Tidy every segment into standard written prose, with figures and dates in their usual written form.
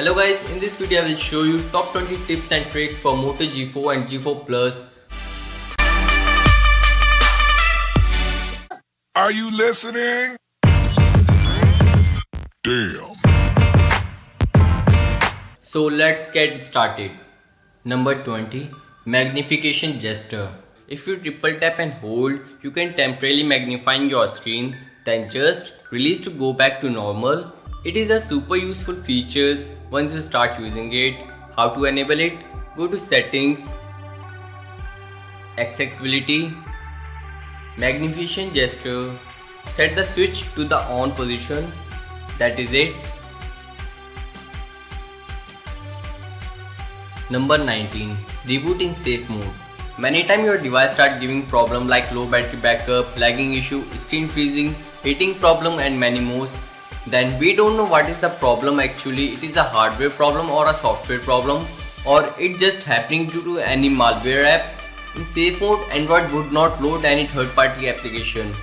Hello guys, in this video I will show you top 20 tips and tricks for Moto G4 and G4 Plus. Are you listening? Damn. So let's get started. Number 20. Magnification gesture. If you triple tap and hold, you can temporarily magnify your screen, then just release to go back to normal. It is a super useful feature once you start using it. How to enable it? Go to settings, accessibility, magnification gesture, set the switch to the on position. That is it. Number 19. Reboot in safe mode. Many times your device starts giving problem like low battery backup, lagging issue, screen freezing, heating problem and many more. Then we don't know what is the problem actually. It is a hardware problem or a software problem, or it just happening due to any malware app. In safe mode, Android would not load any third-party application.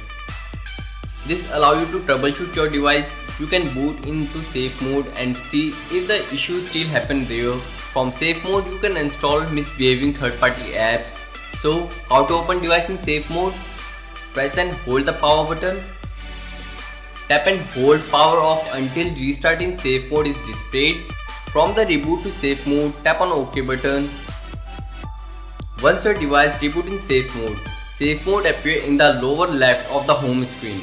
This allows you to troubleshoot your device. You can boot into safe mode and see if the issue still happen there. From safe mode, you can install misbehaving third-party apps. So, how to open device in safe mode? Press and hold the power button. Tap and hold power off until restarting safe mode is displayed. From the reboot to safe mode, tap on OK button. Once your device reboot in safe mode appears in the lower left of the home screen.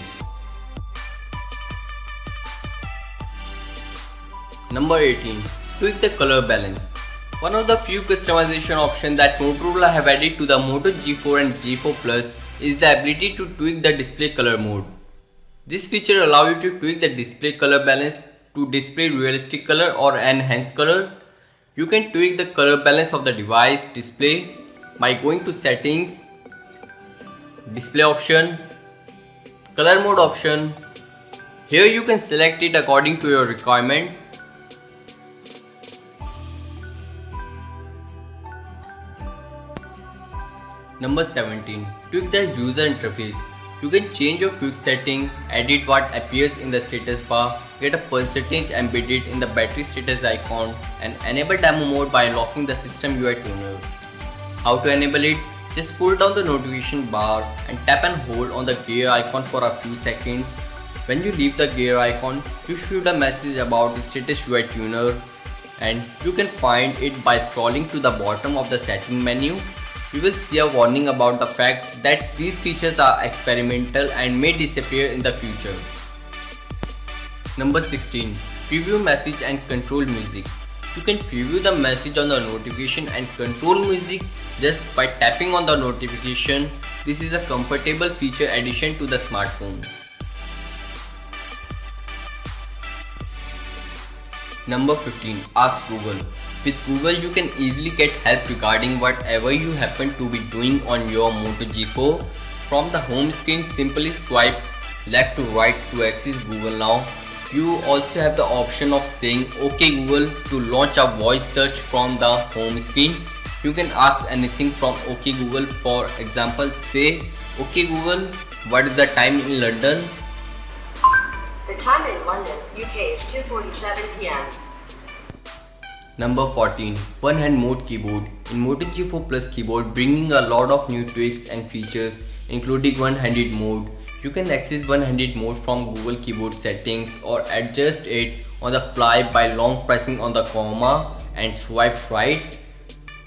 Number 18. Tweak the color balance. One of the few customization options that Motorola have added to the Moto G4 and G4 Plus is the ability to tweak the display color mode. This feature allows you to tweak the display color balance to display realistic color or enhanced color. You can tweak the color balance of the device display by going to settings, display option, color mode option. Here you can select it according to your requirement. Number 17. Tweak the user interface. You can change your quick setting, edit what appears in the status bar, get a percentage embedded in the battery status icon, and enable demo mode by unlocking the system UI tuner. How to enable it? Just pull down the notification bar and tap and hold on the gear icon for a few seconds. When you leave the gear icon, you should a message about the status UI tuner, and you can find it by scrolling to the bottom of the setting menu. You will see a warning about the fact that these features are experimental and may disappear in the future. Number 16. Preview message and control music. You can preview the message on the notification and control music just by tapping on the notification. This is a comfortable feature addition to the smartphone. Number 15. Ask Google. With Google, you can easily get help regarding whatever you happen to be doing on your Moto G4. From the home screen, simply swipe left to right to access Google Now. You also have the option of saying OK Google to launch a voice search from the home screen. You can ask anything from OK Google. For example, say OK Google, what is the time in London? The time in London, UK is 2:47 p.m. Number 14. One hand mode keyboard. In Moto G4 Plus keyboard bringing a lot of new tweaks and features including one-handed mode. You can access one-handed mode from Google keyboard settings or adjust it on the fly by long pressing on the comma and swipe right.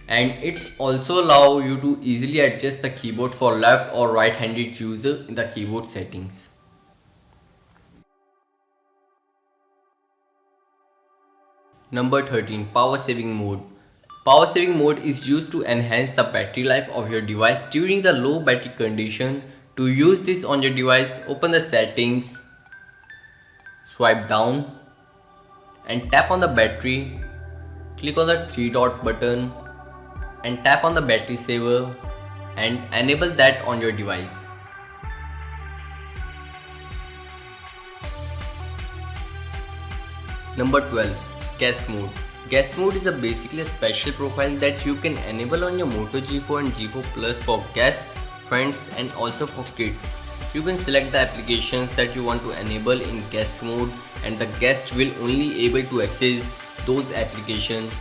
And it's also allow you to easily adjust the keyboard for left or right-handed user in the keyboard settings. Number 13. Power saving mode. Power saving mode is used to enhance the battery life of your device during the low battery condition. To use this on your device, open the settings, swipe down and tap on the battery, click on the three dot button and tap on the battery saver and enable that on your device. Number 12. Guest mode. Guest mode is basically a special profile that you can enable on your Moto G4 and G4 Plus for guests, friends and also for kids. You can select the applications that you want to enable in guest mode and the guest will only able to access those applications.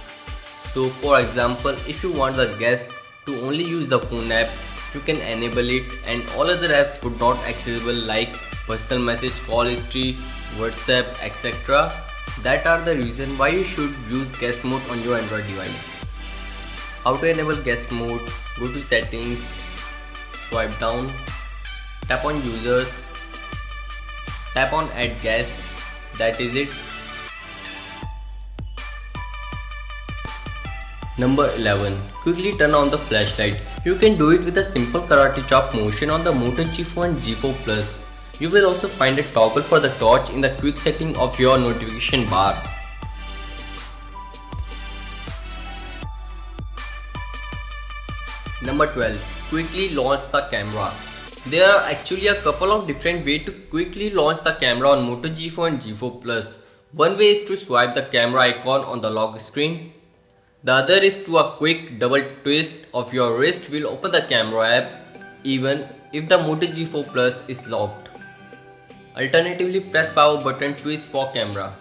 So for example, if you want the guest to only use the phone app, you can enable it and all other apps would not accessible like personal message, call history, WhatsApp, etc. That are the reason why you should use guest mode on your Android device. How to enable guest mode? Go to settings, swipe down, tap on users, tap on add guest, that is it. Number 11. Quickly turn on the flashlight. You can do it with a simple karate chop motion on the Moto G4 and G4 Plus. You will also find a toggle for the torch in the quick setting of your notification bar. Number 12. Quickly launch the camera. There are actually a couple of different ways to quickly launch the camera on Moto G4 and G4 Plus. One way is to swipe the camera icon on the lock screen. The other is to a quick double twist of your wrist will open the camera app even if the Moto G4 Plus is locked. Alternatively, press power button twist for camera.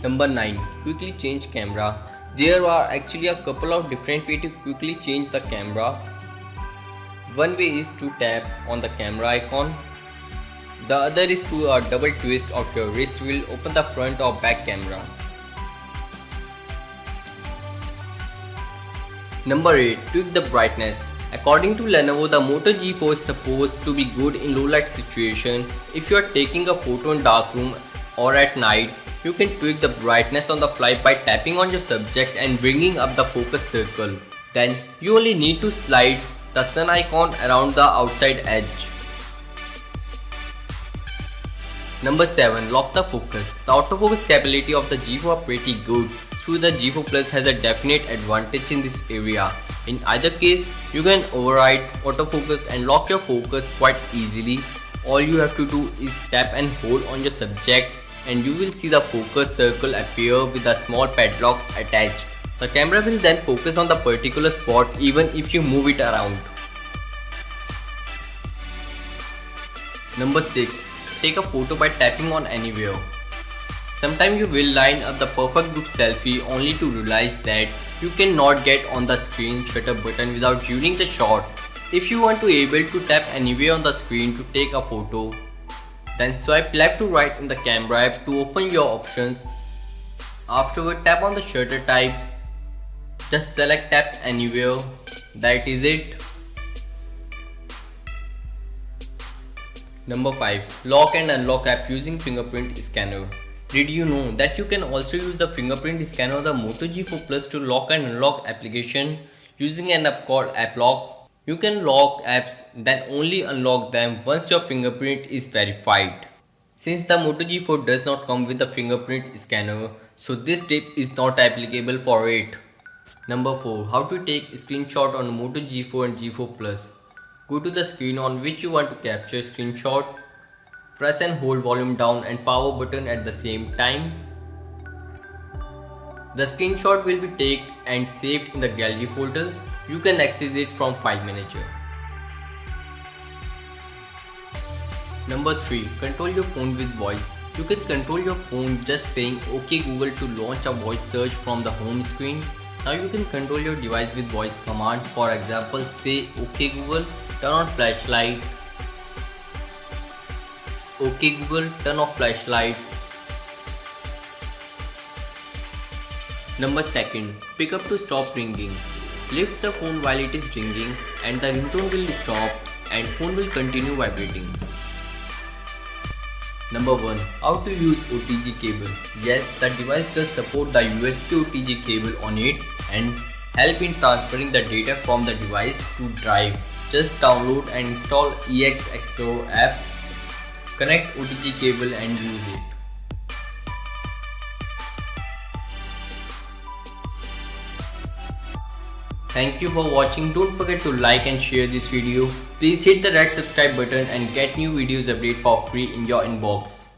Number 9. Quickly change camera. There are actually a couple of different ways to quickly change the camera. One way is to tap on the camera icon. The other is to a double twist of your wrist will open the front or back camera. Number 8. Tweak the brightness. According to Lenovo, the Moto G4 is supposed to be good in low light situation. If you are taking a photo in dark room or at night, you can tweak the brightness on the fly by tapping on your subject and bringing up the focus circle. Then you only need to slide the sun icon around the outside edge. Number 7. Lock the focus. The autofocus capability of the G4 are pretty good, so the G4 Plus has a definite advantage in this area. In either case, you can override autofocus and lock your focus quite easily. All you have to do is tap and hold on your subject and you will see the focus circle appear with a small padlock attached. The camera will then focus on the particular spot even if you move it around. Number 6. Take a photo by tapping on anywhere. Sometimes you will line up the perfect group selfie only to realize that you cannot get on the screen shutter button without viewing the shot. If you want to able to tap anywhere on the screen to take a photo, then swipe left to right in the camera app to open your options. Afterward, tap on the shutter type. Just select tap anywhere. That is it. Number 5. Lock and unlock app using fingerprint scanner. Did you know that you can also use the fingerprint scanner of the Moto G4 Plus to lock and unlock application using an app called AppLock? You can lock apps then only unlock them once your fingerprint is verified. Since the Moto G4 does not come with the fingerprint scanner, so this tip is not applicable for it. Number 4. How to take screenshot on Moto G4 and G4 Plus. Go to the screen on which you want to capture screenshot. Press and hold volume down and power button at the same time. The screenshot will be taken and saved in the gallery folder. You can access it from File Manager. Number 3. Control your phone with voice. You can control your phone just saying OK Google to launch a voice search from the home screen. Now you can control your device with voice command. For example, say OK Google, turn on flashlight. OK Google, turn off flashlight. Number 2. Pick up to stop ringing. Lift the phone while it is ringing and the ringtone will stop and phone will continue vibrating. Number 1. How to use OTG cable. Yes, the device does support the USB OTG cable on it and help in transferring the data from the device to drive. Just download and install EX Explorer app, connect OTG cable and use it. Thank you for watching. Don't forget to like and share this video. Please hit the red subscribe button and get new videos update for free in your inbox.